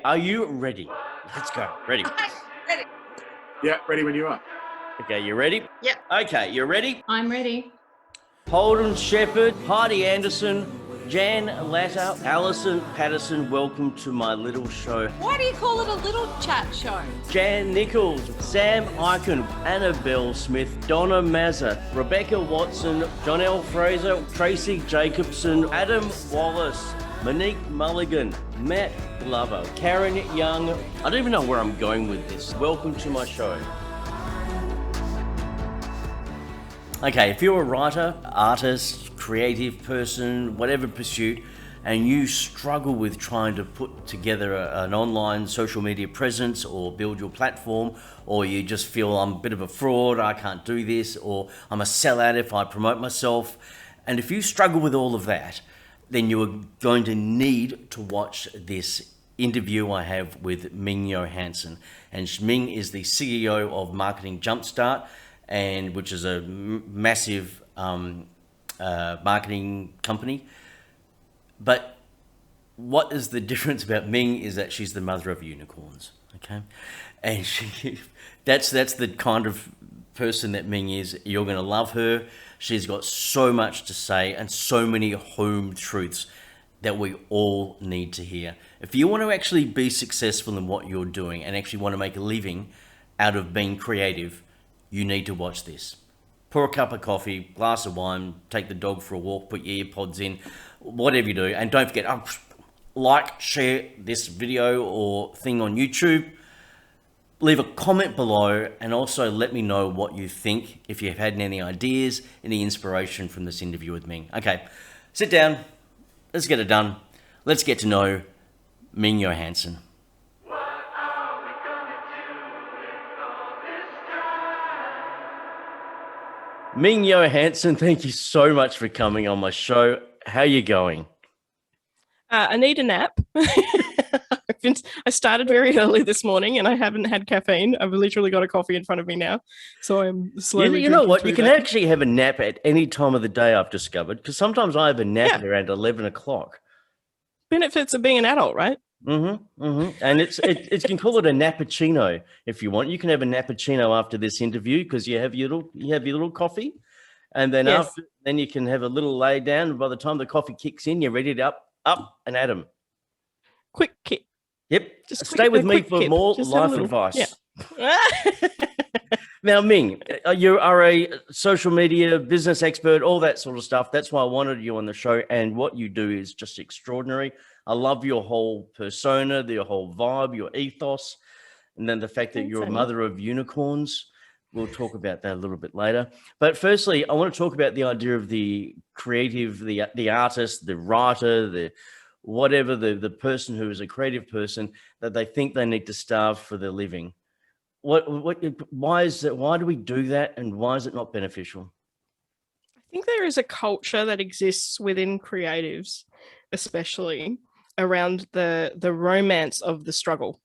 Are you ready? Let's go. Ready? Ready. Yeah, ready when you are. Okay, you ready? Yeah. Okay, you ready? I'm ready. Holden Shepherd, Heidi Anderson, Jan Latta, Alison Patterson, welcome to my little show. Why do you call it a little chat show? Jan Nichols, Sam Eichen, Annabelle Smith, Donna Mazza, Rebecca Watson, Jonelle Fraser, Tracy Jacobson, Adam Wallace, Monique Mulligan, Matt Glover, Karen Young. I don't even know where I'm going with this. Welcome to my show. Okay, if you're a writer, artist, creative person, whatever pursuit, and you struggle with trying to put together an online social media presence or build your platform, or you just feel I'm a bit of a fraud, I can't do this, or I'm a sellout if I promote myself, and if you struggle with all of that, then you are going to need to watch this interview I have with Ming Johanson. And Ming is the CEO of Marketing Jumpstart, and which is a massive marketing company. But what is the difference about Ming is that she's the mother of unicorns, okay? And that's the kind of person that Ming is. You're going to love her. She's got so much to say and so many home truths that we all need to hear. If you want to actually be successful in what you're doing and actually want to make a living out of being creative, you need to watch this. Pour a cup of coffee, glass of wine, take the dog for a walk, put your earpods in, whatever you do. And don't forget, like, share this video or thing on YouTube. Leave a comment below and also let me know what you think, if you've had any ideas, any inspiration from this interview with Ming. Okay, sit down. Let's get it done. Let's get to know Ming Johanson. Ming Johanson, thank you so much for coming on my show. How are you going? I need a nap. I started very early this morning and I haven't had caffeine. I've literally got a coffee in front of me now. So I'm slowly You know what? You can that. actually have a nap at any time of the day, I've discovered, because sometimes I have a nap at around 11 o'clock. Benefits of being an adult, right? And you can call it a nappuccino if you want. You can have a nappuccino after this interview because you have your little coffee, and then then you can have a little lay down. And by the time the coffee kicks in, you're ready to up and at 'em. Quick kick. Yep. Just stay with me for more life advice. Yeah. Now, Ming, you are a social media business expert, all that sort of stuff. That's why I wanted you on the show. And what you do is just extraordinary. I love your whole persona, your whole vibe, your ethos, and then the fact that you're a mother of unicorns. We'll talk about that a little bit later. But firstly, I want to talk about the idea of the creative, the artist, the writer, the whatever, the person who is a creative person that they think they need to starve for their living. Why is that? Why do we do that? And why is it not beneficial? I think there is a culture that exists within creatives, especially around the romance of the struggle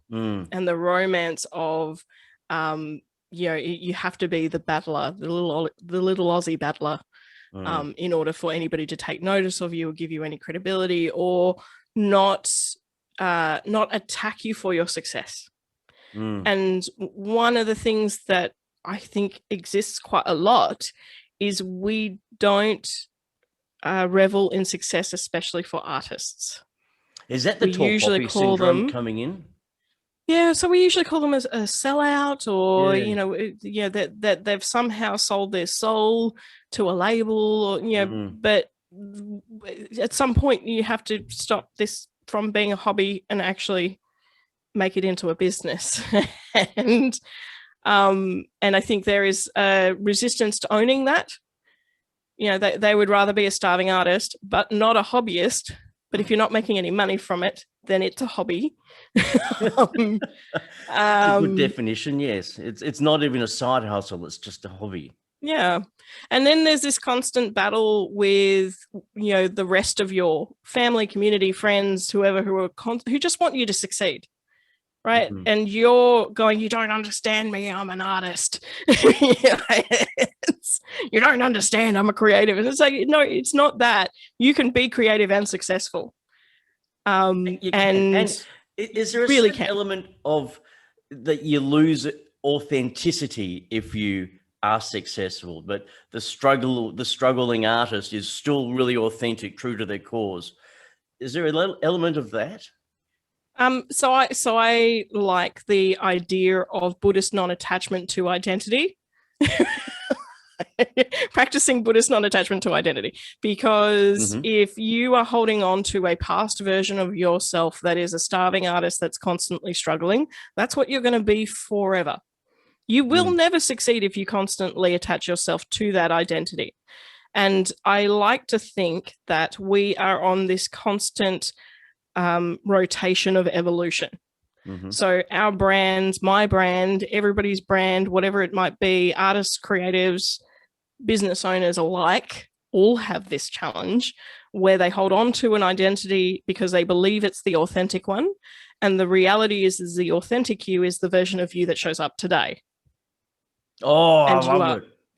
and the romance of, you have to be the battler, the little Aussie battler, in order for anybody to take notice of you or give you any credibility or not attack you for your success. And one of the things that I think exists quite a lot is we don't revel in success, especially for artists. Is that the tall poppy syndrome coming in? Yeah, so we usually call them a sellout, or that they've somehow sold their soul to a label, or but at some point you have to stop this from being a hobby and actually make it into a business. and I think there is a resistance to owning that. They would rather be a starving artist, but not a hobbyist. But if you're not making any money from it, then it's a hobby. Good definition, yes. It's not even a side hustle, it's just a hobby. Yeah. And then there's this constant battle with, the rest of your family, community, friends, whoever, who just want you to succeed. Right. And you're going, you don't understand me. I'm an artist. You don't understand. I'm a creative. And it's like, no, it's not that. You can be creative and successful. And Is there a Really certain can. element of that you lose authenticity if you are successful, but the struggling artist is still really authentic, true to their cause? Is there an element of that? So I like the idea of Buddhist non-attachment to identity. Practicing Buddhist non-attachment to identity, because if you are holding on to a past version of yourself that is a starving artist that's constantly struggling, that's what you're going to be forever. You will never succeed if you constantly attach yourself to that identity. And I like to think that we are on this constant rotation of evolution. So our brands, my brand, everybody's brand, whatever it might be, artists, creatives, business owners alike, all have this challenge where they hold on to an identity because they believe it's the authentic one. And the reality is the authentic you is the version of you that shows up today. Oh, And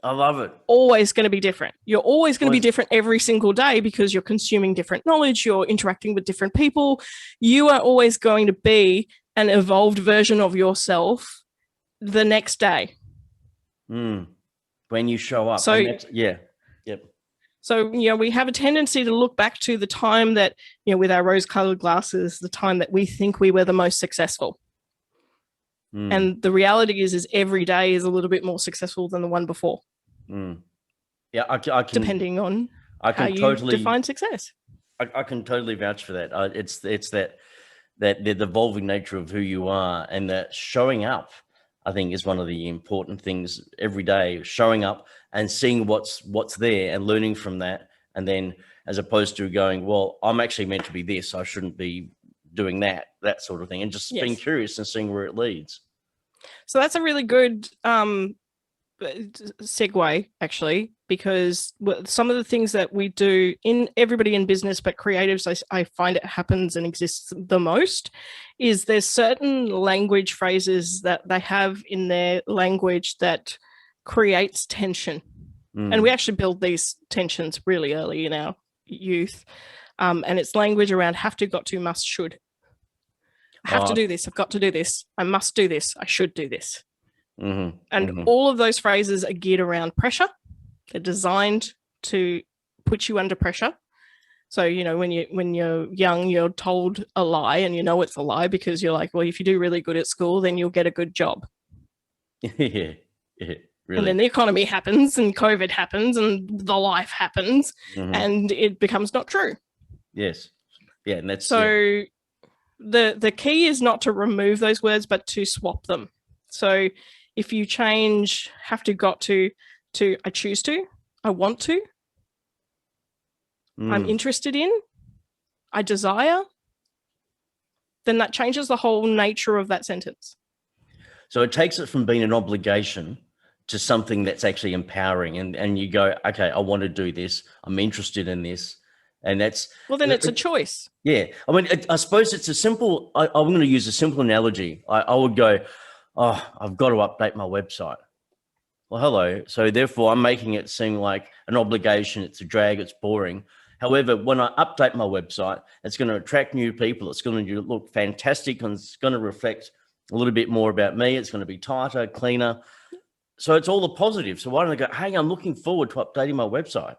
I love it. Always going to be different. You're always going to be different every single day because you're consuming different knowledge, you're interacting with different people. You are always going to be an evolved version of yourself the next day. When you show up. So, Yep. So, we have a tendency to look back to the time that, with our rose-colored glasses, the time that we think we were the most successful. And the reality is every day is a little bit more successful than the one before. Yeah, I can. Depending on how you define success. I can totally vouch for that. It's that the evolving nature of who you are, and that showing up, I think, is one of the important things every day. Showing up and seeing what's there and learning from that, and then as opposed to going, well, I'm actually meant to be this, I shouldn't be doing that sort of thing, and just being curious and seeing where it leads. So that's a really good segue, actually, because some of the things that we do in everybody in business, but creatives, I find it happens and exists the most, is there's certain language phrases that they have in their language that creates tension. And we actually build these tensions really early in our youth. And it's language around have to, got to, must, should. I have to do this. I've got to do this. I must do this. I should do this. And all of those phrases are geared around pressure. They're designed to put you under pressure. So, when you're young, you're told a lie and it's a lie because you're like, well, if you do really good at school, then you'll get a good job. Yeah, really. And then the economy happens and COVID happens and the life happens and it becomes not true. Yes. Yeah. And that's so the key is not to remove those words, but to swap them. So if you change have to, got to I choose to, I want to, I'm interested in, I desire, then that changes the whole nature of that sentence. So it takes it from being an obligation to something that's actually empowering, and you go, okay, I want to do this, I'm interested in this. And that's then it's a choice. Yeah. I mean, I suppose it's a simple, I'm going to use a simple analogy. I would go, oh, I've got to update my website. Well, hello. So therefore I'm making it seem like an obligation. It's a drag. It's boring. However, when I update my website, it's going to attract new people. It's going to look fantastic, and it's going to reflect a little bit more about me. It's going to be tighter, cleaner. So it's all the positive. So why don't I go, hey, I'm looking forward to updating my website.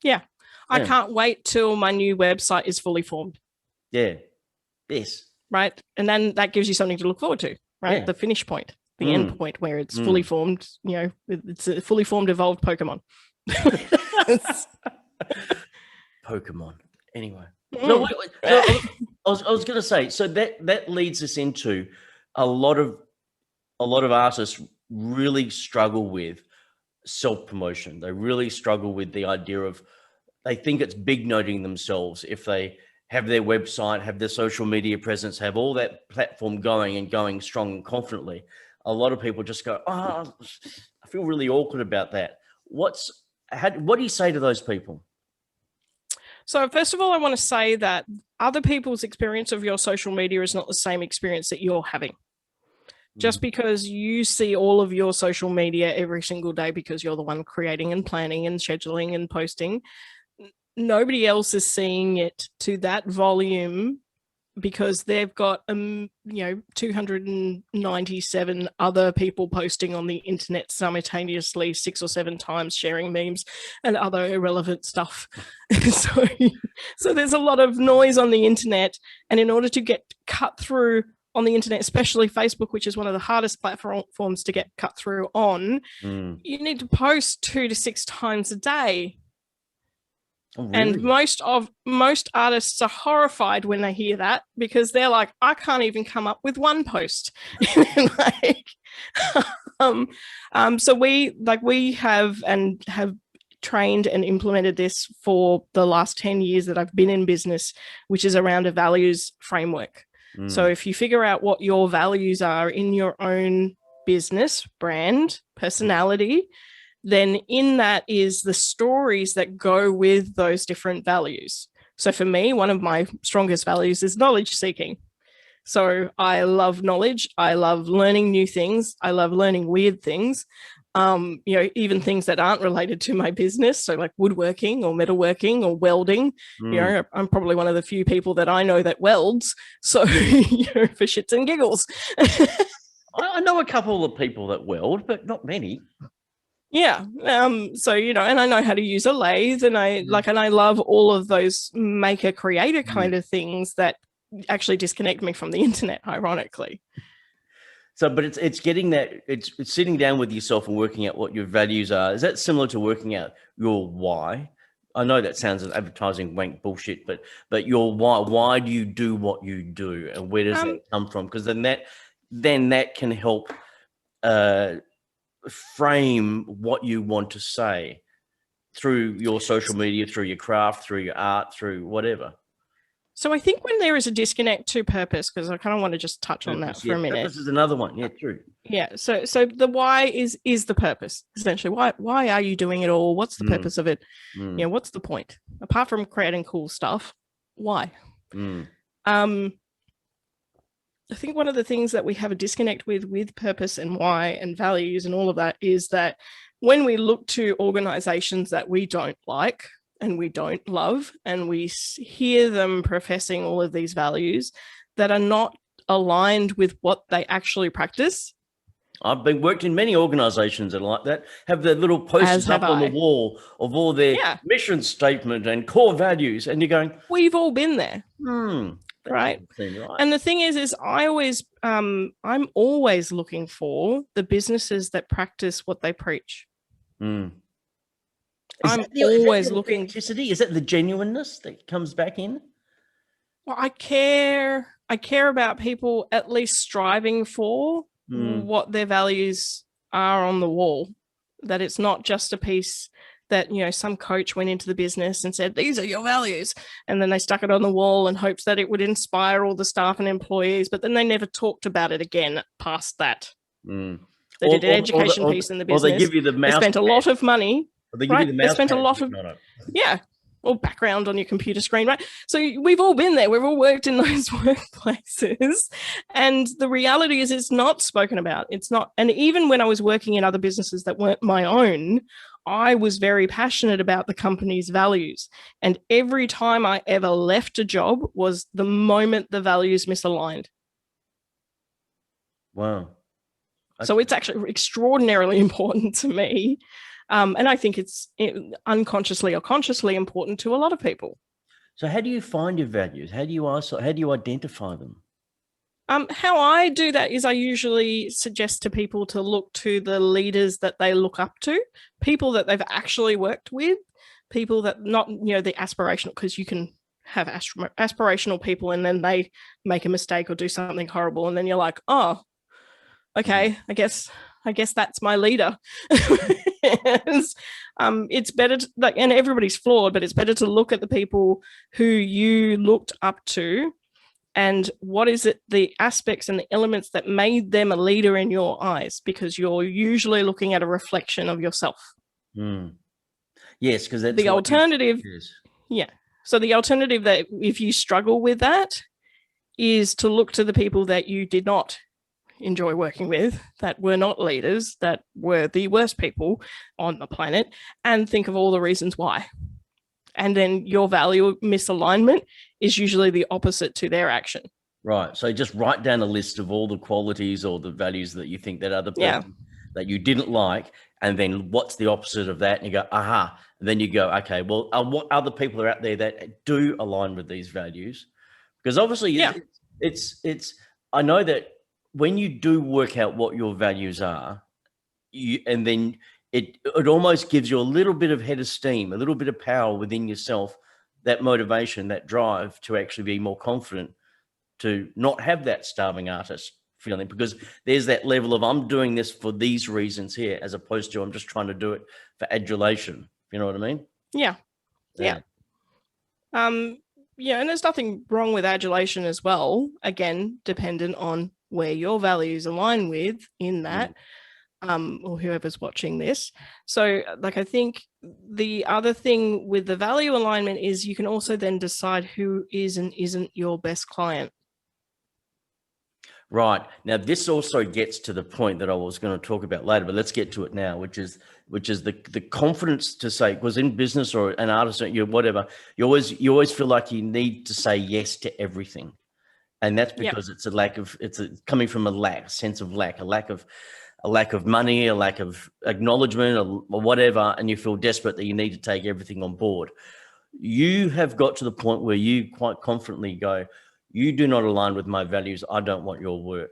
Yeah. I can't wait till my new website is fully formed. Yeah. Yes. Right. And then that gives you something to look forward to, right? Yeah. The finish point, the end point where it's fully formed, it's a fully formed evolved Pokemon. Pokemon. Anyway. So I was going to say, so that leads us into a lot of artists really struggle with self-promotion. They really struggle with the idea of, they think it's big noting themselves if they have their website, have their social media presence, have all that platform going strong and confidently. A lot of people just go, I feel really awkward about that. What do you say to those people? So first of all, I want to say that other people's experience of your social media is not the same experience that you're having. Just because you see all of your social media every single day because you're the one creating and planning and scheduling and posting, nobody else is seeing it to that volume because they've got 297 other people posting on the internet simultaneously 6 or 7 times, sharing memes and other irrelevant stuff. So there's a lot of noise on the internet, and in order to get cut through on the internet, especially Facebook, which is one of the hardest platforms to get cut through on, you need to post 2 to 6 times a day. Oh, really? And most artists are horrified when they hear that, because they're like, I can't even come up with one post. So we have trained and implemented this for the last 10 years that I've been in business, which is around a values framework. So if you figure out what your values are in your own business, brand, personality, then in that is the stories that go with those different values. So for me, one of my strongest values is knowledge seeking. So I love knowledge. I love learning new things. I love learning weird things, even things that aren't related to my business. So like woodworking or metalworking or welding. I'm probably one of the few people that I know that welds. So, for shits and giggles. I know a couple of people that weld, but not many. Yeah. So, and I know how to use a lathe, and I love all of those maker creator kind of things that actually disconnect me from the internet, ironically. So, but it's getting that, it's sitting down with yourself and working out what your values are. Is that similar to working out your why? I know that sounds like advertising wank bullshit, but your why do you do what you do, and where does that come from? Because then that can help frame what you want to say through your social media, through your craft, through your art, through whatever. So I think when there is a disconnect to purpose, because I kind of want to just touch on that for a minute. Purpose is another one. Yeah, true. Yeah. So the why is the purpose, essentially. Why are you doing it all? What's the purpose of it? What's the point? Apart from creating cool stuff, why? I think one of the things that we have a disconnect with purpose and why and values and all of that is that when we look to organizations that we don't like and we don't love, and we hear them professing all of these values that are not aligned with what they actually practice. I've worked in many organizations that are like that, have their little posters up on the wall of all their mission statement and core values, and you're going, we've all been there. Right. And the thing is I always, I'm always looking for the businesses that practice what they preach. I'm always looking. Authenticity? Is that the genuineness that comes back in? Well, I care about people at least striving for what their values are on the wall. That it's not just a piece that, some coach went into the business and said, these are your values. And then they stuck it on the wall in hopes that it would inspire all the staff and employees, but then they never talked about it again past that. They did an education piece in the business. Or they give you the mouse. They spent a lot of money. They give you the mouse. They spent a lot of, or background on your computer screen, right? So we've all been there. We've all worked in those workplaces. And the reality is it's not spoken about. It's not. And even when I was working in other businesses that weren't my own, I was very passionate about the company's values. And every time I ever left a job was the moment the values misaligned. Wow. So it's actually extraordinarily important to me. And I think it's unconsciously or consciously important to a lot of people. So how do you find your values? How do you identify them? How I do that is I usually suggest to people to look to the leaders that they look up to, people that they've actually worked with, people that not, the aspirational, because you can have aspirational people and then they make a mistake or do something horrible. And then you're like, oh, okay, I guess that's my leader. It's better to, and everybody's flawed, but it's better to look at the people who you looked up to and what is it, the aspects and the elements that made them a leader in your eyes, because you're usually looking at a reflection of yourself. Yes, because that's the alternative. So the alternative, that if you struggle with that, is to look to the people that you did not enjoy working with, that were not leaders, that were the worst people on the planet, and think of all the reasons why. And then your value misalignment is usually the opposite to their action. Right. So just write down a list of all the qualities or the values that you think that other Yeah. person that you didn't like, and then what's the opposite of that? And you go, aha. And then you go, okay, well, what other people are out there that do align with these values? Because obviously it's I know that when you do work out what your values are, and then it almost gives you a little bit of head of steam, a little bit of power within yourself, that motivation, that drive to actually be more confident, to not have that starving artist feeling, because there's that level of I'm doing this for these reasons here, as opposed to I'm just trying to do it for adulation. You know what I mean? Yeah. Yeah. Yeah, and there's nothing wrong with adulation as well. Again, dependent on where your values align with in that, or whoever's watching this. So, like, I think the other thing with the value alignment is you can also then decide who is and isn't your best client. Right. Now, this also gets to the point that I was going to talk about later, but let's get to it now, which is the confidence to say, because in business or an artist, whatever, you always feel like you need to say yes to everything. And that's because it's coming from a sense of lack, a lack of money, a lack of acknowledgement or whatever, and you feel desperate that you need to take everything on board. You have got to the point where you quite confidently go, you do not align with my values. I don't want your work.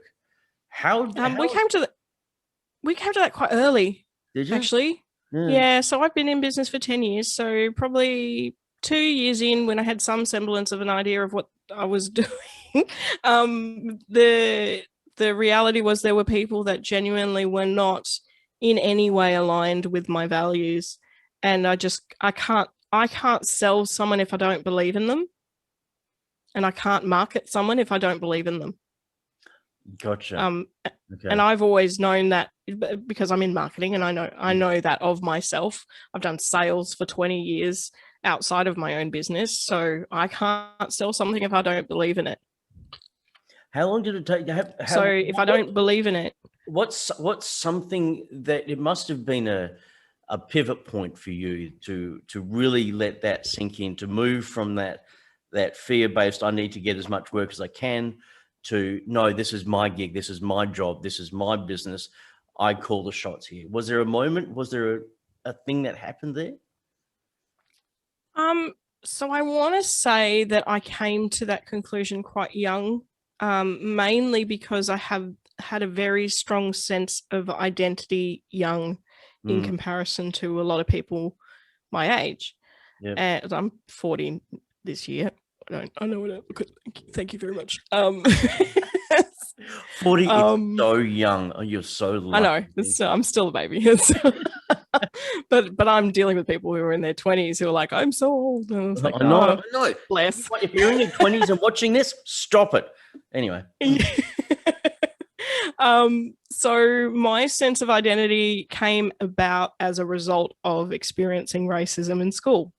We came to that quite early. Did you? Actually? Yeah. So I've been in business for 10 years. So probably 2 years in, when I had some semblance of an idea of what I was doing, the reality was there were people that genuinely were not in any way aligned with my values. And I can't sell someone if I don't believe in them. And I can't market someone if I don't believe in them. Gotcha. Okay. And I've always known that because I'm in marketing, and I know that of myself. I've done sales for 20 years outside of my own business, so I can't sell something if I don't believe in it. How long did it take? If I don't believe in it, what's something that it must have been a pivot point for you to really let that sink in, to move from that fear-based, I need to get as much work as I can, to no, this is my gig, this is my job, this is my business, I call the shots here. Was there a moment? Was there a thing that happened there? So I want to say that I came to that conclusion quite young, mainly because I have had a very strong sense of identity young in comparison to a lot of people my age. Yeah. And I'm 40 this year. I know what I look at. Thank you very much. 40 is so young. Oh, you're so lucky. I know. I'm still a baby. but I'm dealing with people who are in their 20s who are like, I'm so old. And I was like, I know. Bless. If you're in your 20s and watching this, stop it. Anyway. So my sense of identity came about as a result of experiencing racism in school.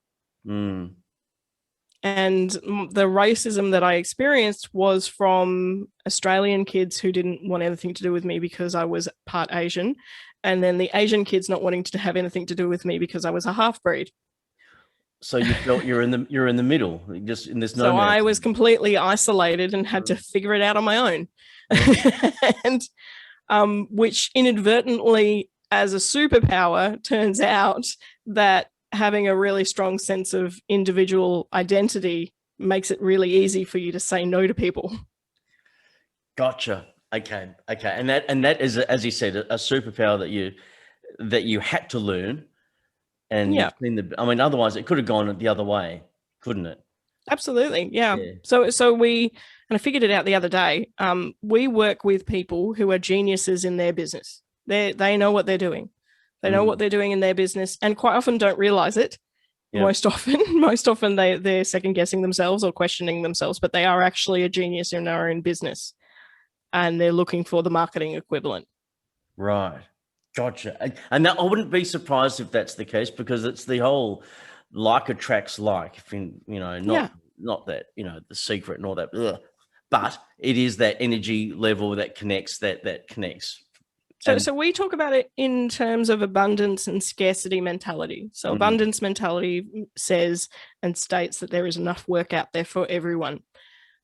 And the racism that I experienced was from Australian kids who didn't want anything to do with me because I was part Asian, and then the Asian kids not wanting to have anything to do with me because I was a half-breed. So you felt you're in the middle, just in this. So I was completely isolated and had to figure it out on my own, and which inadvertently, as a superpower, turns out that having a really strong sense of individual identity makes it really easy for you to say no to people. Gotcha. Okay. And that is, as you said, a superpower that you had to learn. And otherwise it could have gone the other way, couldn't it? Absolutely. Yeah. So I figured it out the other day. We work with people who are geniuses in their business. They know what they're doing. They know what they're doing in their business, and quite often don't realize it. Yep. Most often they're second guessing themselves or questioning themselves, but they are actually a genius in their own business, and they're looking for the marketing equivalent. Right. Gotcha. And that, I wouldn't be surprised if that's the case, because it's the whole like attracts like, not that, the secret and all that, but it is that energy level that connects, that connects. So we talk about it in terms of abundance and scarcity mentality. So abundance mentality says and states that there is enough work out there for everyone.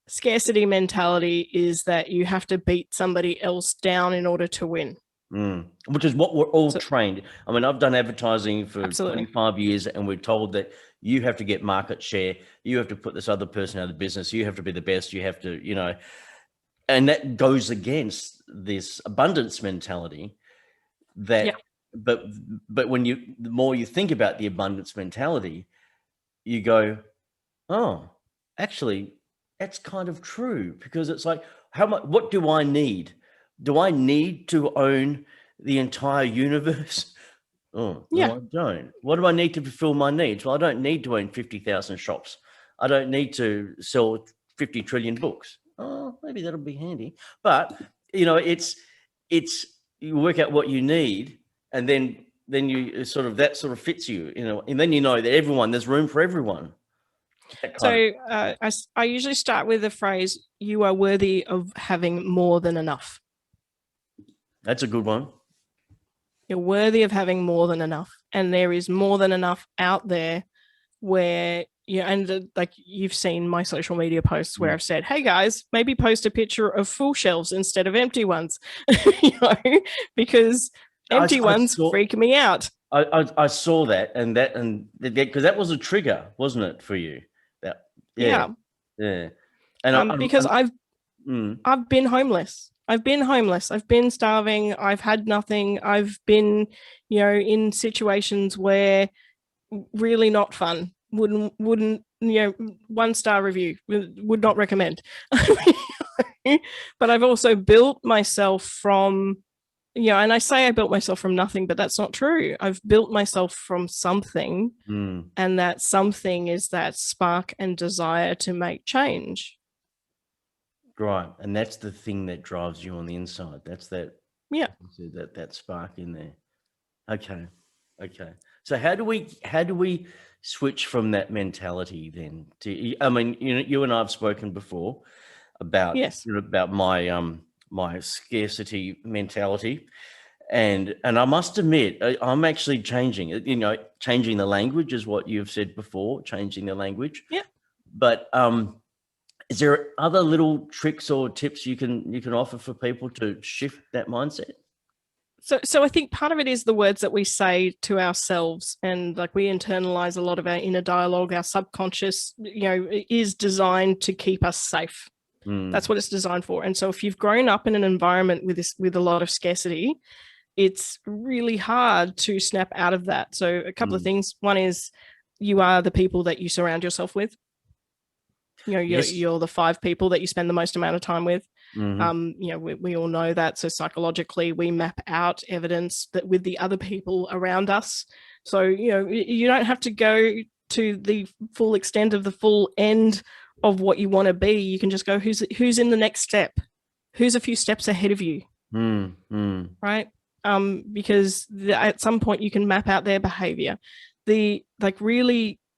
Scarcity mentality is that you have to beat somebody else down in order to win. Which is what we're all trained. I mean, I've done advertising for Absolutely. 25 years, and we're told that you have to get market share. You have to put this other person out of business. You have to be the best. You have to, and that goes against this abundance mentality that, but when the more you think about the abundance mentality, you go, oh, actually, that's kind of true, because it's like, what do I need? Do I need to own the entire universe? Oh, no, I don't. What do I need to fulfill my needs? Well, I don't need to own 50,000 shops. I don't need to sell 50 trillion books. Oh, maybe that'll be handy. But, it's you work out what you need, and then you that sort of fits you, and then that there's room for everyone. So I usually start with the phrase, you are worthy of having more than enough. That's a good one. You're worthy of having more than enough. And there is more than enough out there where, like you've seen my social media posts where I've said, hey guys, maybe post a picture of full shelves instead of empty ones, because empty ones freak me out. I saw that, and because that was a trigger, wasn't it, for you? Yeah. And because I've been homeless. I've been starving. I've had nothing. I've been, in situations where really not fun. Wouldn't 1-star review. Would not recommend. But I've also built myself from, and I say I built myself from nothing, but that's not true. I've built myself from something, and that something is that spark and desire to make change. Right, and that's the thing that drives you on the inside. That's that. Yeah. That spark in there. Okay. So how do we switch from that mentality then to? I mean, you and I have spoken before about about my scarcity mentality, and I must admit I'm actually changing it. Changing the language is what you've said before. Changing the language. Yeah. But is there other little tricks or tips you can offer for people to shift that mindset? So I think part of it is the words that we say to ourselves, and like we internalize a lot of our inner dialogue. Our subconscious, is designed to keep us safe. That's what it's designed for. And so if you've grown up in an environment with a lot of scarcity, it's really hard to snap out of that. So a couple of things. One is you are the people that you surround yourself with. You're the 5 people that you spend the most amount of time with. We all know that. So psychologically, we map out evidence that with the other people around us. So, you don't have to go to the full extent of the full end of what you want to be. You can just go, who's in the next step? Who's a few steps ahead of you? Right? Because at some point you can map out their behavior.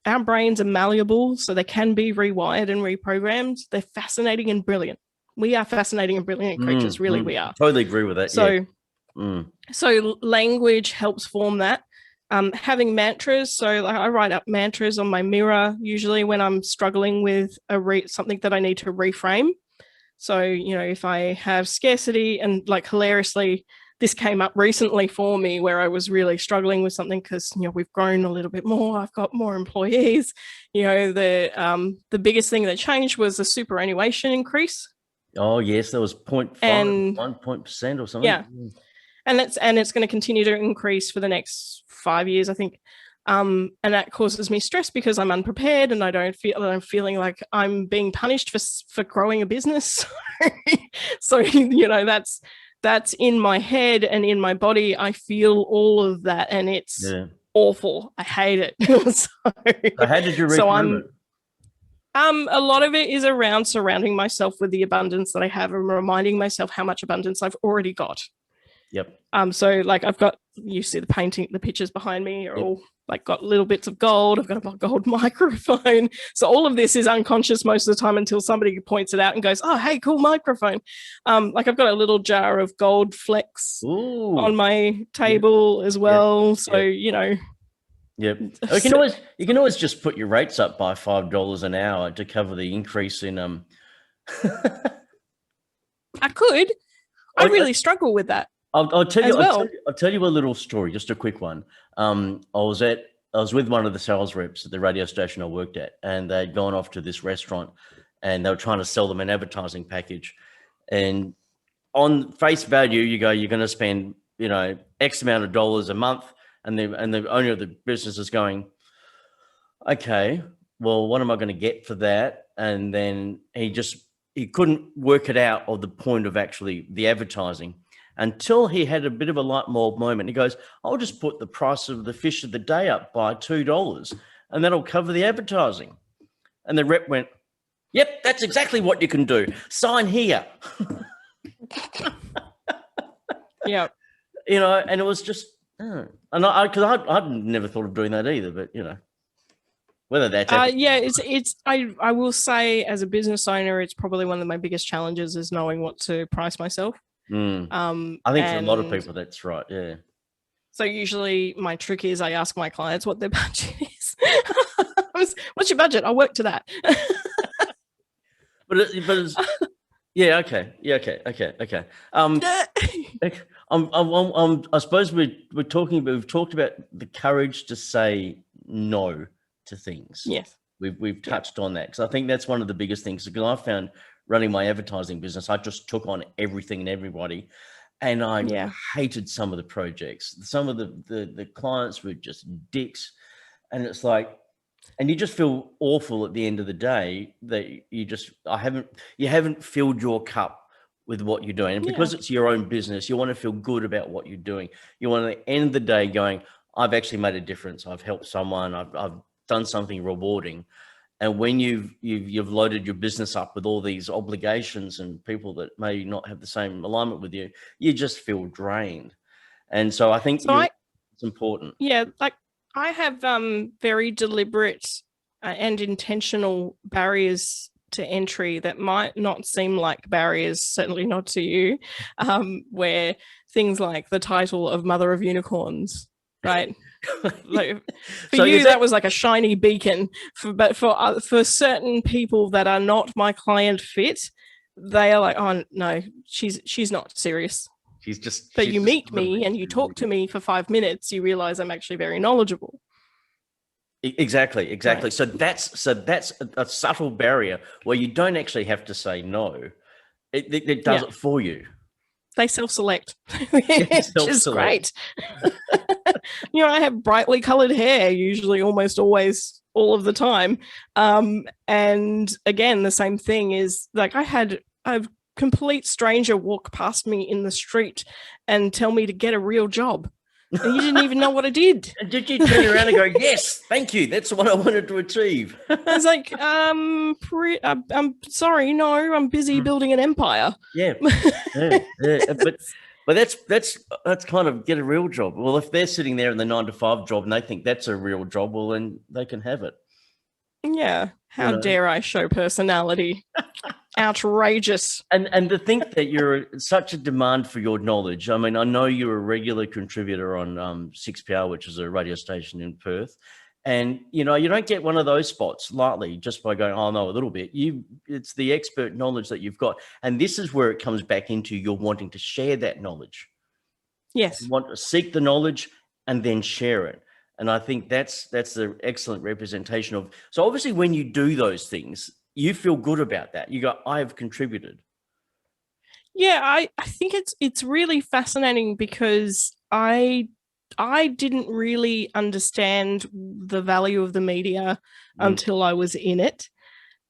Our brains are malleable, so they can be rewired and reprogrammed. They're fascinating and brilliant. We are fascinating and brilliant creatures, really we are. Totally agree with that, So language helps form that. Having mantras, so I write up mantras on my mirror, usually when I'm struggling with something that I need to reframe. So, if I have scarcity, and like hilariously, this came up recently for me where I was really struggling with something because, we've grown a little bit more. I've got more employees. The biggest thing that changed was the superannuation increase. Oh, yes, there was 0.5, 1% or something. Yeah. And it's going to continue to increase for the next 5 years, I think. And that causes me stress because I'm unprepared and I'm feeling like I'm being punished for growing a business. So, that's in my head and in my body. I feel all of that, and it's awful. I hate it. So how did you reframe it? A lot of it is around surrounding myself with the abundance that I have and reminding myself how much abundance I've already got. Yep. So like I've got, you see the pictures behind me are all like got little bits of gold. I've got a gold microphone. So all of this is unconscious most of the time until somebody points it out and goes, oh, hey, cool microphone. Like I've got a little jar of gold flecks on my table as well. So, you know. Yep. You can always just put your rates up by $5 an hour to cover the increase in I could. I really struggle with that. I'll tell you a little story, just a quick one. I was with one of the sales reps at the radio station I worked at, and they'd gone off to this restaurant, and they were trying to sell them an advertising package. And on face value, you're going to spend, you know, X amount of dollars a month, and the owner of the business is going, okay, well, what am I going to get for that? And then he couldn't work it out of the point of actually the advertising until he had a bit of a light bulb moment. He goes, I'll just put the price of the fish of the day up by $2 and that'll cover the advertising. And the rep went, yep, that's exactly what you can do. Sign here. Yeah. You know, and it was just, and I'd never thought of doing that either, but you know, whether that's I will say as a business owner, it's probably one of my biggest challenges is knowing what to price myself. I think for a lot of people, that's right. Yeah. So usually my trick is I ask my clients what their budget is. What's your budget? I'll work to that. but it's, yeah. Okay. Yeah. Okay. I suppose we've talked about the courage to say no to things. Yes. We've touched on that, because I think that's one of the biggest things, because I found running my advertising business, I just took on everything and everybody, and I hated some of the projects. Some of the clients were just dicks, and it's like, and you just feel awful at the end of the day that you haven't filled your cup with what you're doing. And because it's your own business, you want to feel good about what you're doing. You want to end the day going, I've actually made a difference. I've helped someone. I've done something rewarding. And when you've loaded your business up with all these obligations and people that may not have the same alignment with you, you just feel drained. And so I think it's important. Yeah, like I have very deliberate and intentional barriers to entry that might not seem like barriers, certainly not to you, where things like the title of Mother of Unicorns, right? Like, for you, that was like a shiny beacon. But for certain people that are not my client fit, they are like, oh no, she's not serious. But you meet me and you talk to me for 5 minutes, you realize I'm actually very knowledgeable. Exactly. Right. So that's a subtle barrier where you don't actually have to say no. It does it for you. They self-select, which is great. You know, I have brightly colored hair, usually almost always all of the time. And again, the same thing is like I had a complete stranger walk past me in the street and tell me to get a real job. And you didn't even know what I did. And did you turn around and go, yes, thank you. That's what I wanted to achieve. I was like, I'm sorry, no, I'm busy building an empire. Yeah. But that's kind of get a real job. Well, if they're sitting there in the 9-to-5 job and they think that's a real job, well, then they can have it. Yeah. How dare I show personality? Outrageous. And to think that you're such a demand for your knowledge. I mean, I know you're a regular contributor on 6PR, which is a radio station in Perth. And, you know, you don't get one of those spots lightly just by going, oh, no, a little bit. It's the expert knowledge that you've got. And this is where it comes back into you're wanting to share that knowledge. Yes. You want to seek the knowledge and then share it. And I think that's the excellent representation of. So obviously when you do those things, you feel good about that. You go, I have contributed. Yeah, I think it's really fascinating because I didn't really understand the value of the media until I was in it.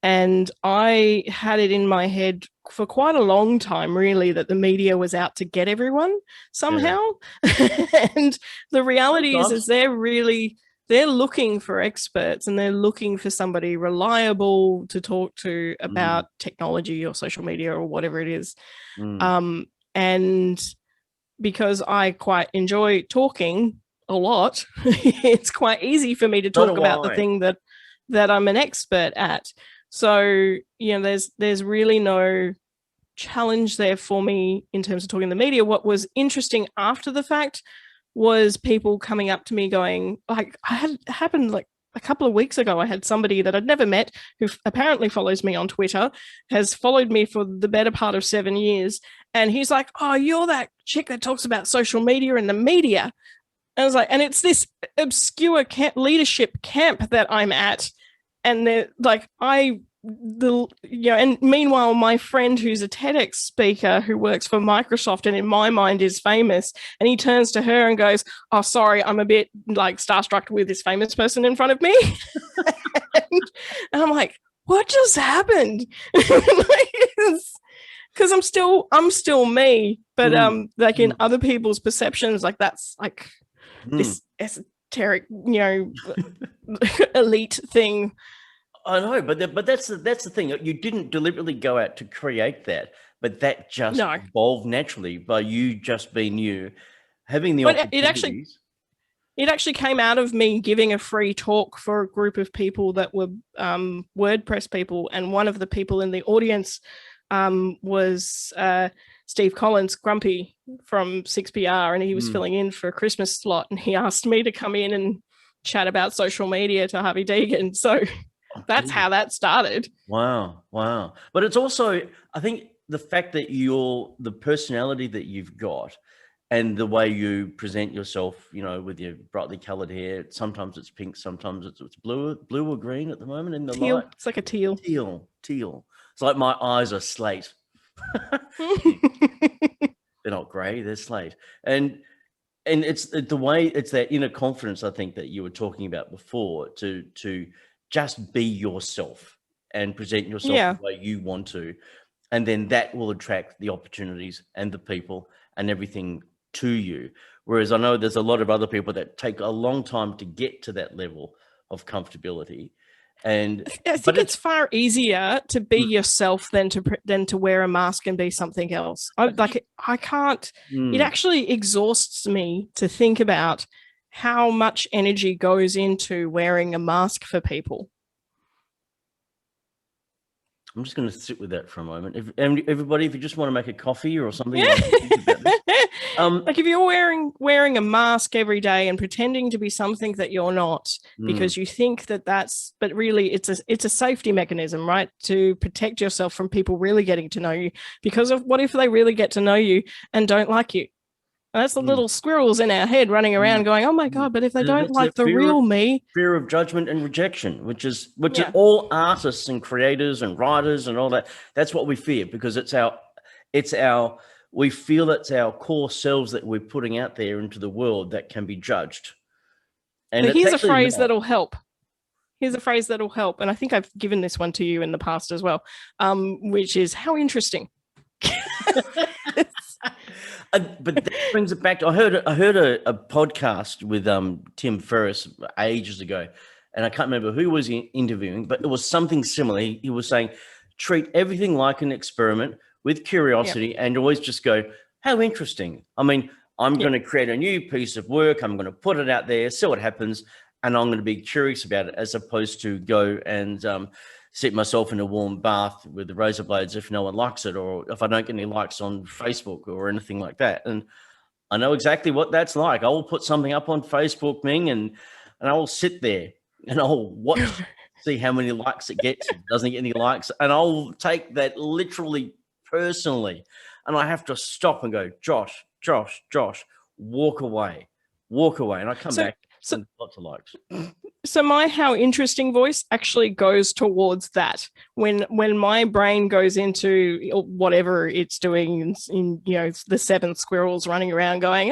And I had it in my head for quite a long time, really, that the media was out to get everyone somehow. Yeah. And the reality is they're looking for experts and they're looking for somebody reliable to talk to about technology or social media or whatever it is. And because I quite enjoy talking a lot. It's quite easy for me to talk about the I. thing that I'm an expert at. So, there's really no challenge there for me in terms of talking to the media. What was interesting after the fact was people coming up to me going, like, happened like a couple of weeks ago. I had somebody that I'd never met who apparently follows me on Twitter, has followed me for the better part of 7 years. And he's like, oh, you're that chick that talks about social media and the media. And I was like, and it's this obscure leadership camp that I'm at. And they're like, and meanwhile, my friend who's a TEDx speaker who works for Microsoft and in my mind is famous, and he turns to her and goes, oh, sorry, I'm a bit like starstruck with this famous person in front of me. and I'm like, what just happened? Because I'm still me, but like in other people's perceptions, like that's like this esoteric, elite thing. I know, but that's the thing. You didn't deliberately go out to create that, but that just evolved naturally by you just being you, having the opportunities. It actually came out of me giving a free talk for a group of people that were WordPress people, and one of the people in the audience was Steve Collins, Grumpy from 6PR, and he was filling in for a Christmas slot, and he asked me to come in and chat about social media to Harvey Deegan. So that's how that started. Wow. But it's also, I think, the fact that the personality that you've got and the way you present yourself, with your brightly colored hair. Sometimes it's pink, sometimes it's blue or green at the moment in the teal. light. It's like a teal. Teal. It's like my eyes are slate. They're not gray, they're slate. And it's the way, it's that inner confidence, I think, that you were talking about before, to just be yourself and present yourself the way you want to. And then that will attract the opportunities and the people and everything to you. Whereas I know there's a lot of other people that take a long time to get to that level of comfortability. And I think it's far easier to be yourself than to wear a mask and be something else. I can't. It actually exhausts me to think about how much energy goes into wearing a mask for people. I'm just going to sit with that for a moment. Everybody, if you just want to make a coffee or something, like if you're wearing a mask every day and pretending to be something that you're not, because you think but really it's a safety mechanism, right? To protect yourself from people really getting to know you. Because of what if they really get to know you and don't like you? And that's the little squirrels in our head running around going, oh my God, but if they don't like the real me. Fear of judgment and rejection, which is all artists and creators and writers and all that. That's what we fear, because we feel it's our core selves that we're putting out there into the world that can be judged. And here's a phrase that'll help. And I think I've given this one to you in the past as well, which is how interesting. But that brings it back. I heard a podcast with Tim Ferriss ages ago, and I can't remember who was interviewing, but it was something similar. He was saying, treat everything like an experiment with curiosity, and always just go, how interesting. I mean, I'm going to create a new piece of work. I'm going to put it out there, see what happens, and I'm going to be curious about it, as opposed to go and sit myself in a warm bath with the razor blades if no one likes it, or if I don't get any likes on Facebook or anything like that. And I know exactly what that's like. I will put something up on Facebook, Ming, and I will sit there and I'll watch, see how many likes it gets. If it doesn't get any likes, and I'll take that literally personally. And I have to stop and go, Josh, walk away. And I come back and lots of likes. So my how interesting voice actually goes towards that. When my brain goes into whatever it's doing, in the 7 squirrels running around going,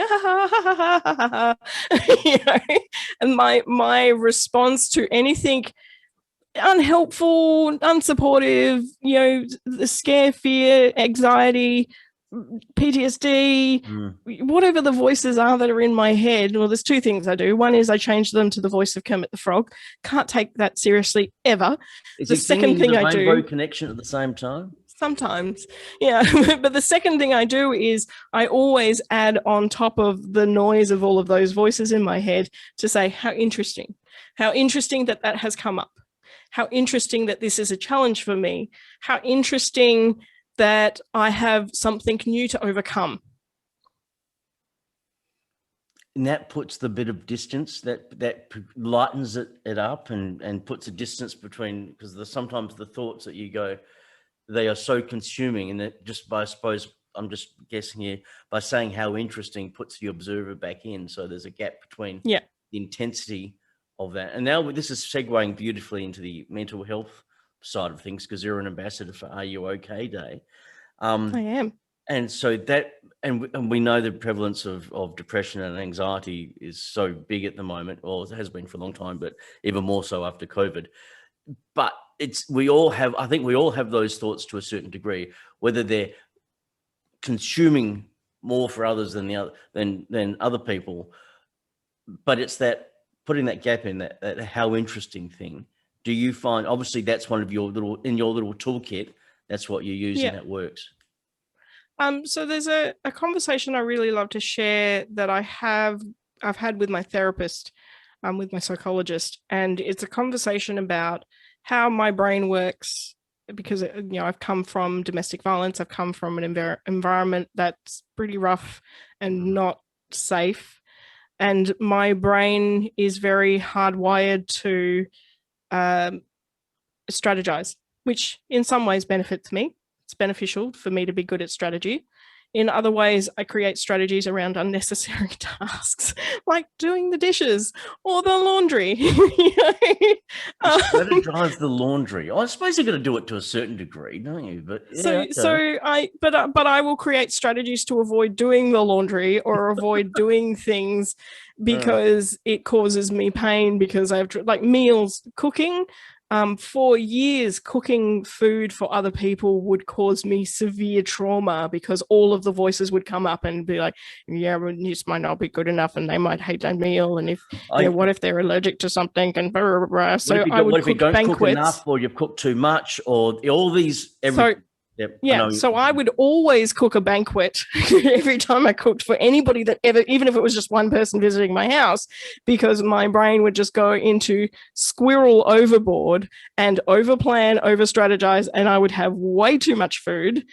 and my response to anything unhelpful, unsupportive, the scare, fear, anxiety, PTSD, whatever the voices are that are in my head. Well, there's 2 things I do. One is I change them to the voice of Kermit the Frog. Can't take that seriously ever. Is the second thing I do, Rainbow Connection at the same time. Sometimes, yeah. But the second thing I do is I always add on top of the noise of all of those voices in my head to say, how interesting that that has come up. How interesting that this is a challenge for me. How interesting that I have something new to overcome. And that puts the bit of distance, that lightens it up and puts a distance between, because sometimes the thoughts that you go, they are so consuming, and it just by, I suppose, I'm just guessing here, by saying how interesting puts the observer back in. So there's a gap between the intensity of that. And now this is segueing beautifully into the mental health side of things, because you're an ambassador for Are You OK Day. I am. And so that, and we know the prevalence of depression and anxiety is so big at the moment, or it has been for a long time, but even more so after COVID. But I think we all have those thoughts to a certain degree, whether they're consuming more for others than other people. But it's that putting that gap in, that how interesting thing. Do you find, obviously that's one of your little toolkit, that's what you use and that works. So there's a conversation I really love to share that I've had with my therapist, with my psychologist, and it's a conversation about how my brain works, because I've come from domestic violence. I've come from an environment that's pretty rough and not safe, and my brain is very hardwired to strategize, which in some ways benefits me. It's beneficial for me to be good at strategy. In other ways, I create strategies around unnecessary tasks, like doing the dishes or the laundry. Strategize the laundry. I suppose you've got to do it to a certain degree, don't you? But but I will create strategies to avoid doing the laundry or avoid doing things because it causes me pain, because I have like meals, cooking. For years, cooking food for other people would cause me severe trauma, because all of the voices would come up and be like, yeah, well, this might not be good enough and they might hate that meal. And what if they're allergic to something? And blah, blah, blah. So I would cook banquets. Cook enough, or you've cooked too much, or all these. So I would always cook a banquet every time I cooked for anybody that ever, even if it was just one person visiting my house, because my brain would just go into squirrel overboard and overplan, over strategize, and I would have way too much food.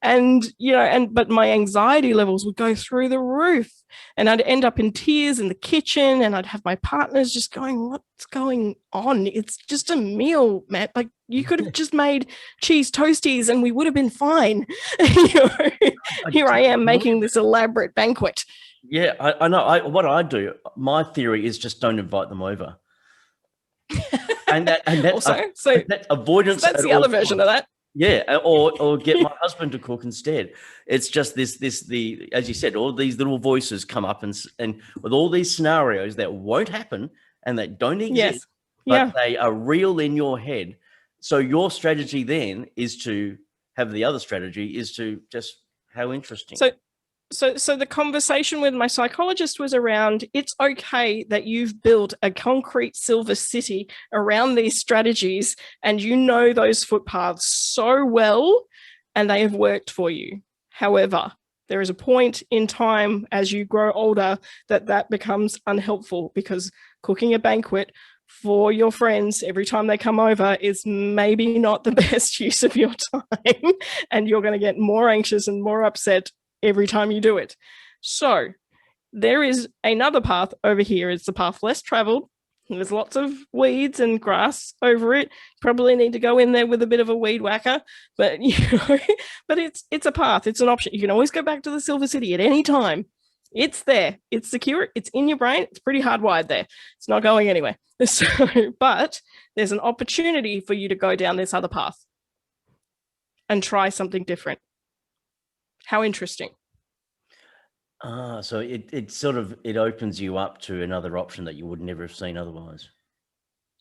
But my anxiety levels would go through the roof, and I'd end up in tears in the kitchen, and I'd have my partners just going, what's going on? It's just a meal, Matt. Like, you could have just made cheese toasties and we would have been fine. Here I am making this elaborate banquet. Yeah, I know. What I do, my theory is just don't invite them over. And that's that avoidance. So that's the other version of that. Yeah, or get my husband to cook instead. It's just the as you said, all these little voices come up and with all these scenarios that won't happen and that don't exist, but they are real in your head. So your strategy then is to have the other strategy is to just, how interesting. So the conversation with my psychologist was around, it's okay that you've built a concrete silver city around these strategies and you know those footpaths so well and they have worked for you. However, there is a point in time as you grow older that becomes unhelpful, because cooking a banquet for your friends every time they come over is maybe not the best use of your time, and you're going to get more anxious and more upset every time you do it. So there is another path over here. It's the path less traveled. There's lots of weeds and grass over it. Probably need to go in there with a bit of a weed whacker, but but it's a path. It's an option. You can always go back to the Silver City at any time. It's there. It's secure. It's in your brain. It's pretty hardwired there. It's not going anywhere. So, but there's an opportunity for you to go down this other path and try something different. How interesting. So it sort of, it opens you up to another option that you would never have seen otherwise.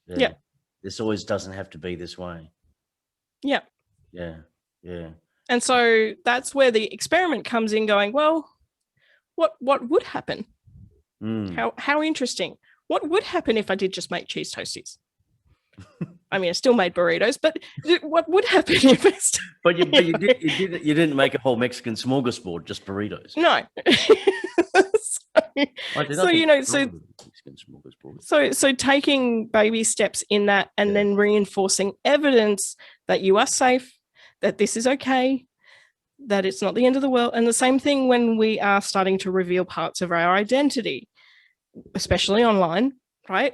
Yeah. This always doesn't have to be this way. Yeah. Yeah. Yeah. And so that's where the experiment comes in, going, well, what would happen? How interesting. What would happen if I did just make cheese toasties? I mean, I still made burritos, but what would happen if it's... But you didn't make a whole Mexican smorgasbord, just burritos. No. So taking baby steps in that, and then reinforcing evidence that you are safe, that this is okay, that it's not the end of the world. And the same thing when we are starting to reveal parts of our identity, especially online, right?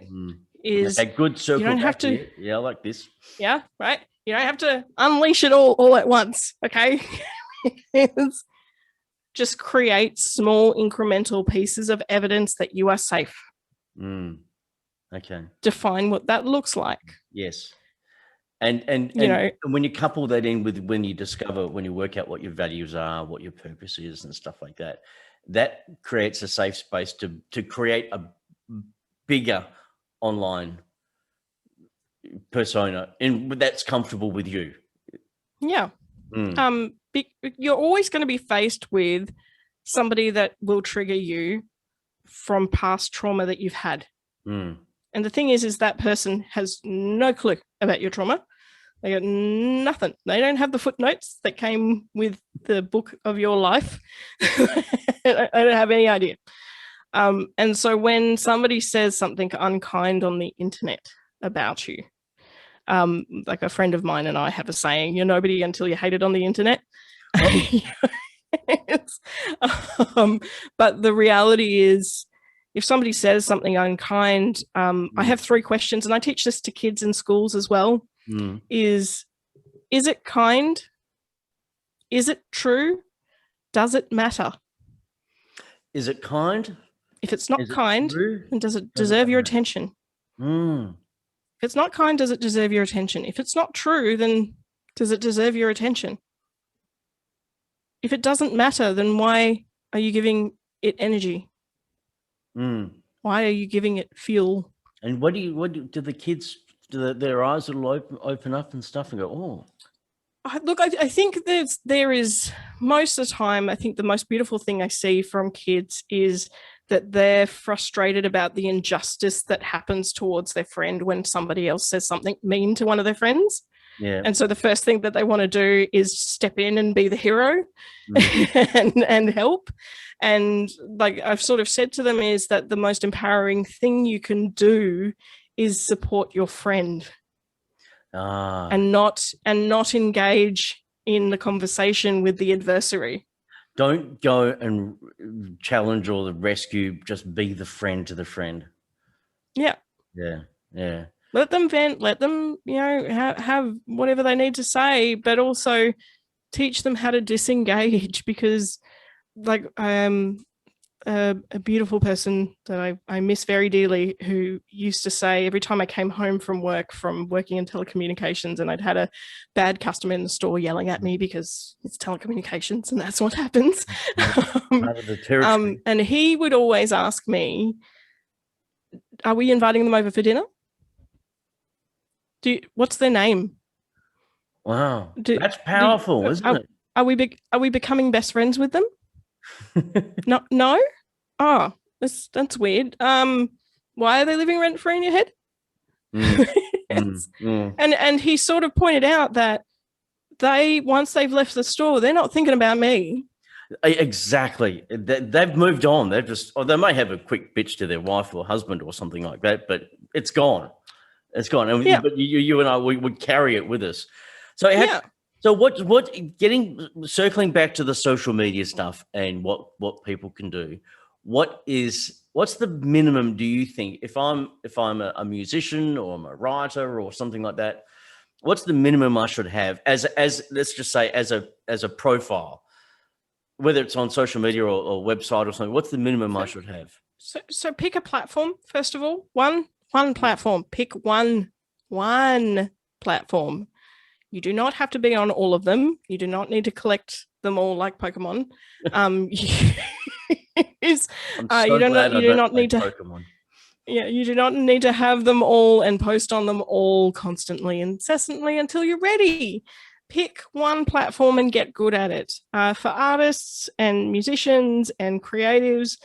Is a good circle. You don't have to. Here. Yeah, I like this. Yeah, right. You don't have to unleash it all at once. Okay. Just create small incremental pieces of evidence that you are safe. Okay. Define what that looks like. Yes. And when you couple that in with when you work out what your values are, what your purpose is and stuff like that, that creates a safe space to create a bigger online persona and that's comfortable with you. Yeah. You're always going to be faced with somebody that will trigger you from past trauma that you've had. And the thing is that person has no clue about your trauma. They got nothing. They don't have the footnotes that came with the book of your life. I don't have any idea. And so when somebody says something unkind on the internet about you, like a friend of mine and I have a saying, you're nobody until you're hated on the internet. But the reality is, if somebody says something unkind, I have 3 questions, and I teach this to kids in schools as well. Is it kind? Is it true? Does it matter? Is it kind? If it's not kind, then does it deserve your attention? If it's not kind, does it deserve your attention? If it's not true, then does it deserve your attention? If it doesn't matter, then why are you giving it energy? Why are you giving it fuel? And what do the kids, their eyes will open up and stuff and go, oh. Look, I think there is most of the time, I think the most beautiful thing I see from kids is that they're frustrated about the injustice that happens towards their friend when somebody else says something mean to one of their friends. Yeah. And so the first thing that they want to do is step in and be the hero and help. And like I've sort of said to them is that the most empowering thing you can do is support your friend. And not engage in the conversation with the adversary. Don't go and challenge or rescue, just be the friend to the friend. Yeah. Yeah. Let them vent, let them, have whatever they need to say, but also teach them how to disengage, because like a beautiful person that I miss very dearly, who used to say every time I came home from working in telecommunications and I'd had a bad customer in the store yelling at me because it's telecommunications and that's what happens. And he would always ask me, are we inviting them over for dinner? What's their name? Wow. That's powerful, isn't it? Are we becoming best friends with them? No. Oh, that's weird. Why are they living rent free in your head? And he sort of pointed out that once they've left the store, they're not thinking about me. Exactly. They've moved on. They may have a quick bitch to their wife or husband or something like that, but it's gone. It's gone. And but you and I, we would carry it with us. So So circling back to the social media stuff and what people can do, what's the minimum, do you think, if I'm a musician or I'm a writer or something like that, what's the minimum I should have as let's just say as a profile, whether it's on social media or website or something? What's the minimum I should have? So pick a platform, first of all. One platform. Pick one platform. You do not have to be on all of them. You do not need to collect them all like Pokemon. You do not need to Pokemon. Yeah, you do not need to have them all and post on them all constantly, incessantly until you're ready. Pick one platform and get good at it. For artists and musicians and creatives,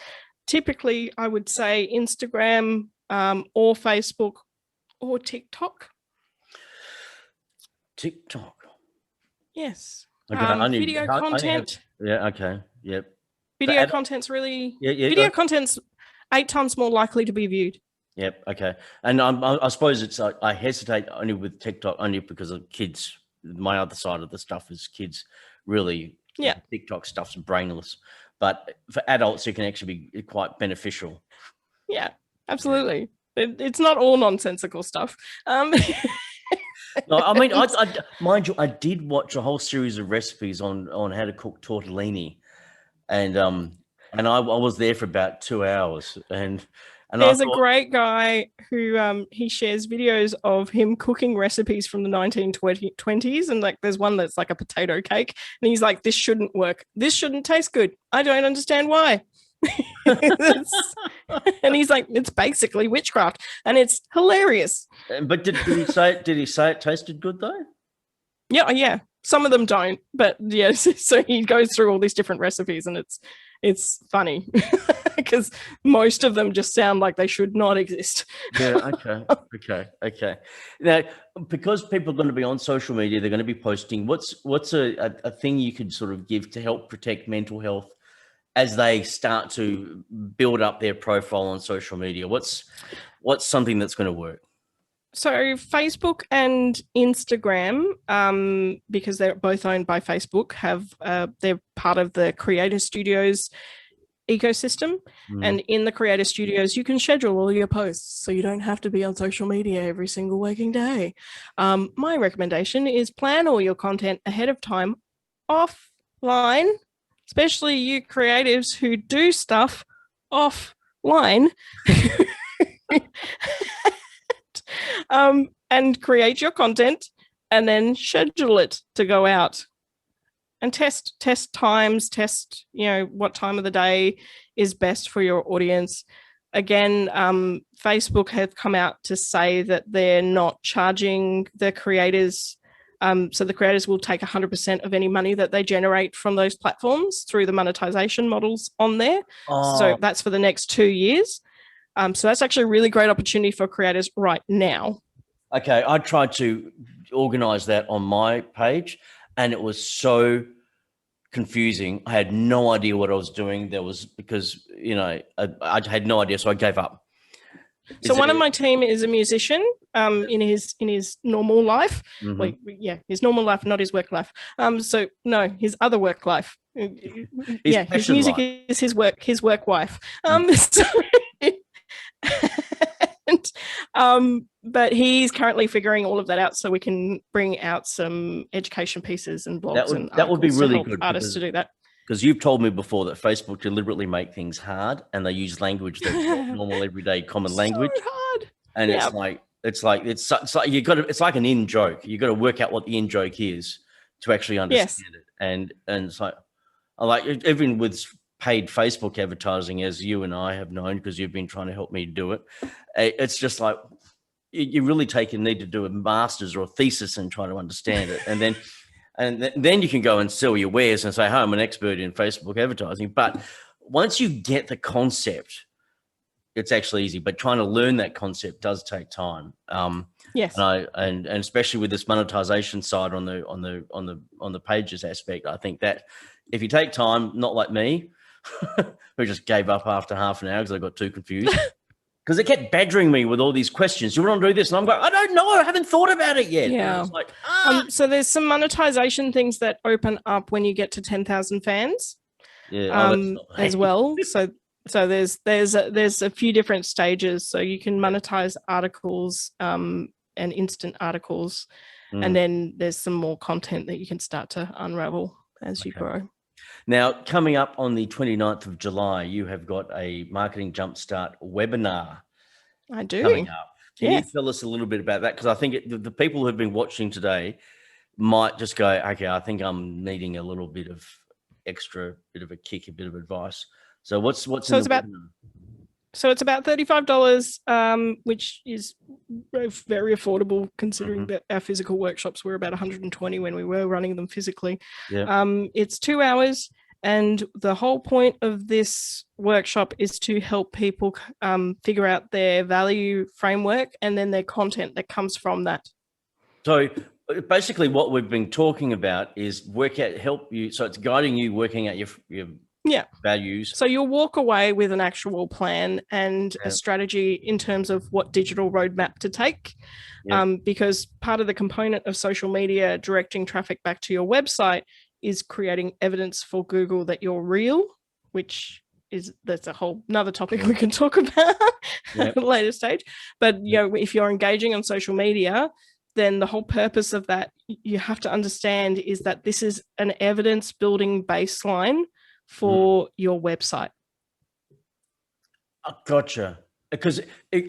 typically I would say Instagram or Facebook or TikTok. TikTok. Yes. Okay, I only Video have, content. yeah. Okay. Yep. Video content's really. Yeah. Video content's 8 times more likely to be viewed. Yep. Okay. And I suppose it's I hesitate only with TikTok only because of kids. My other side of the stuff is kids. Really, Yeah. TikTok stuff's brainless, but for adults, it can actually be quite beneficial. Yeah, absolutely. It's not all nonsensical stuff. No, I mean, mind you, I did watch a whole series of recipes on how to cook tortellini, and I was there for about 2 hours, and there's a great guy who he shares videos of him cooking recipes from the 1920s, and like there's one that's like a potato cake, and he's like, this shouldn't work, this shouldn't taste good, I don't understand why. And he's like, it's basically witchcraft, and it's hilarious. But did he say it tasted good though? Yeah. Some of them don't, but yes. So he goes through all these different recipes, and it's funny because most of them just sound like they should not exist. Yeah. Okay. Now, because people are going to be on social media, they're going to be posting. What's a thing you could sort of give to help protect mental health as they start to build up their profile on social media? What's something that's going to work? So Facebook and Instagram, because they're both owned by Facebook, they're part of the Creator Studios ecosystem. And in the Creator Studios, you can schedule all your posts, so you don't have to be on social media every single working day. My recommendation is plan all your content ahead of time offline, especially you creatives who do stuff offline. And create your content and then schedule it to go out and test times, what time of the day is best for your audience. Again, Facebook have come out to say that they're not charging the creators. So the creators will take 100% of any money that they generate from those platforms through the monetization models on there. So that's for the next 2 years. So that's actually a really great opportunity for creators right now. Okay, I tried to organize that on my page, and it was so confusing. I had no idea what I was doing. Because I had no idea, so I gave up. So one of my team is a musician in his normal life. Mm-hmm. His normal life, not his work life. So no, his other work life. His music life is his work wife. But he's currently figuring all of that out, so we can bring out some education pieces and blogs. That would be really good. Artists to do that. Because you've told me before that Facebook deliberately make things hard, and they use language that's not normal, everyday, common language. So hard. And it's like it's like an in joke. You got to work out what the in joke is to actually understand it. And it's like, I like even with paid Facebook advertising, as you and I have known, because you've been trying to help me do it. It's just like you really need to do a master's or a thesis and try to understand it, and then you can go and sell your wares and say, "Hey, I'm an expert in Facebook advertising." But once you get the concept, it's actually easy. But trying to learn that concept does take time. Yes, and especially with this monetization side on the pages aspect, I think that if you take time, not like me, who just gave up after half an hour because I got too confused. Because they kept badgering me with all these questions. You want to do this? And I'm going, I don't know. I haven't thought about it yet. Yeah. It's like, so there's some monetization things that open up when you get to 10,000 fans. Yeah. As well. So there's a few different stages. So you can monetize articles and instant articles, and then there's some more content that you can start to unravel as you grow. Now, coming up on the 29th of July, you have got a Marketing Jumpstart webinar. I do. Coming up. Can you tell us a little bit about that? Because I think the people who have been watching today might just go, okay, I think I'm needing a little bit of extra, bit of a kick, a bit of advice. So what's in the webinar? So it's about $35, which is very affordable considering that our physical workshops were about $120 when we were running them physically. Yeah. It's 2 hours, and the whole point of this workshop is to help people figure out their value framework and then their content that comes from that. So basically what we've been talking about is help you. So it's guiding you, working out your values. So you'll walk away with an actual plan and a strategy in terms of what digital roadmap to take. Because part of the component of social media directing traffic back to your website is creating evidence for Google that you're real, that's a whole another topic we can talk about at a later stage. But if you're engaging on social media, then the whole purpose of that, you have to understand, is that this is an evidence building baseline for your website. Gotcha. Because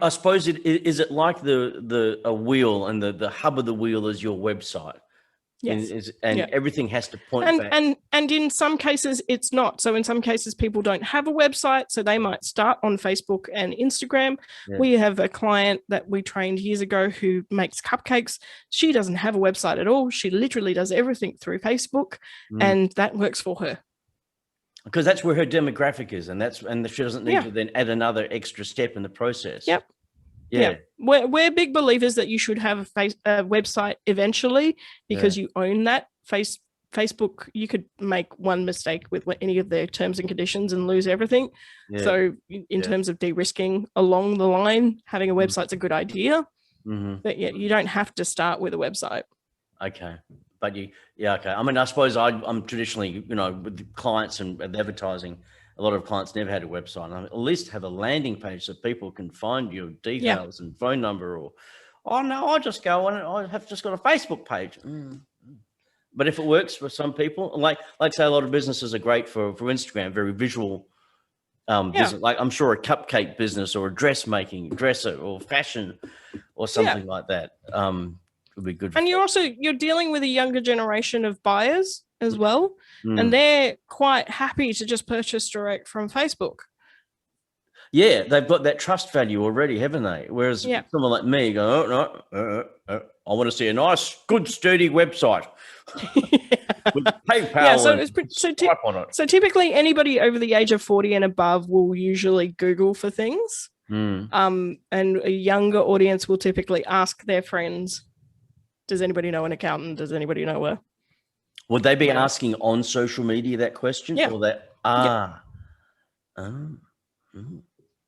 I suppose is it like a wheel, and the hub of the wheel is your website. Yes. Everything has to point back. And in some cases it's not. So in some cases people don't have a website, so they might start on Facebook and Instagram. We have a client that we trained years ago who makes cupcakes. She doesn't have a website at all. She literally does everything through Facebook, and that works for her. Because that's where her demographic is, and she doesn't need to then add another extra step in the process. Yeah. We're big believers that you should have a website eventually, because you own that. Facebook, you could make one mistake with any of their terms and conditions and lose everything. So in terms of de-risking along the line, having a website's a good idea. But you don't have to start with a website. Okay. But okay. I mean, I suppose I'm traditionally, with clients and advertising, a lot of clients never had a website. I at least have a landing page so people can find your details and phone number, or, oh no, I just go on and I have just got a Facebook page. But if it works for some people, like say a lot of businesses are great for Instagram, very visual business. Like I'm sure a cupcake business or a dresser or fashion or something like that would be good. And you're dealing with a younger generation of buyers as well, and they're quite happy to just purchase direct from Facebook. Yeah, they've got that trust value already, haven't they? Whereas someone like me go, I want to see a nice, good, sturdy website with PayPal. So typically anybody over the age of 40 and above will usually Google for things. And a younger audience will typically ask their friends, does anybody know an accountant? Does anybody know a... Would they be asking on social media that question? Yeah. Or that?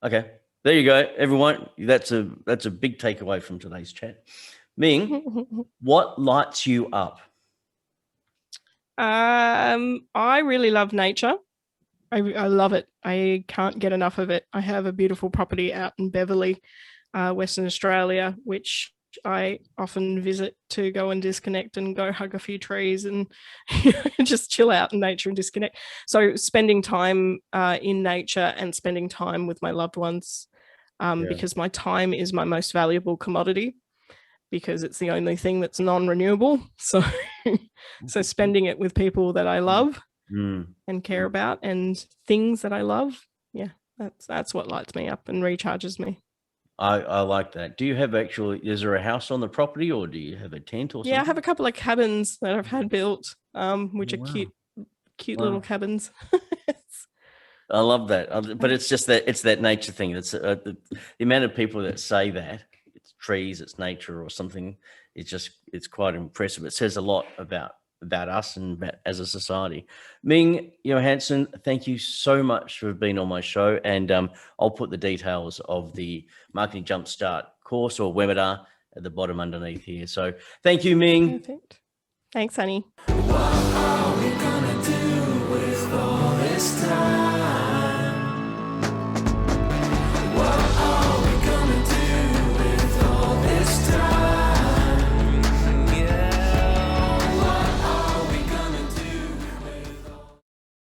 Okay. There you go, everyone. That's a big takeaway from today's chat. Ming, what lights you up? I really love nature. I love it. I can't get enough of it. I have a beautiful property out in Beverley, Western Australia, which I often visit to go and disconnect and go hug a few trees and just chill out in nature and disconnect. So spending time in nature and spending time with my loved ones, because my time is my most valuable commodity, because it's the only thing that's non-renewable. So spending it with people that I love and care about, and things that I love, that's what lights me up and recharges me. I like that. Do you have is there a house on the property, or do you have a tent or something? Yeah, I have a couple of cabins that I've had built, which are cute little cabins. I love that. But it's just it's that nature thing. It's the amount of people that say that it's trees, it's nature or something. It's quite impressive. It says a lot about us and as a society. Ming Johanson, thank you so much for being on my show, and I'll put the details of the Marketing Jumpstart course or webinar at the bottom underneath here. So thank you, Ming. Perfect. Thanks, honey.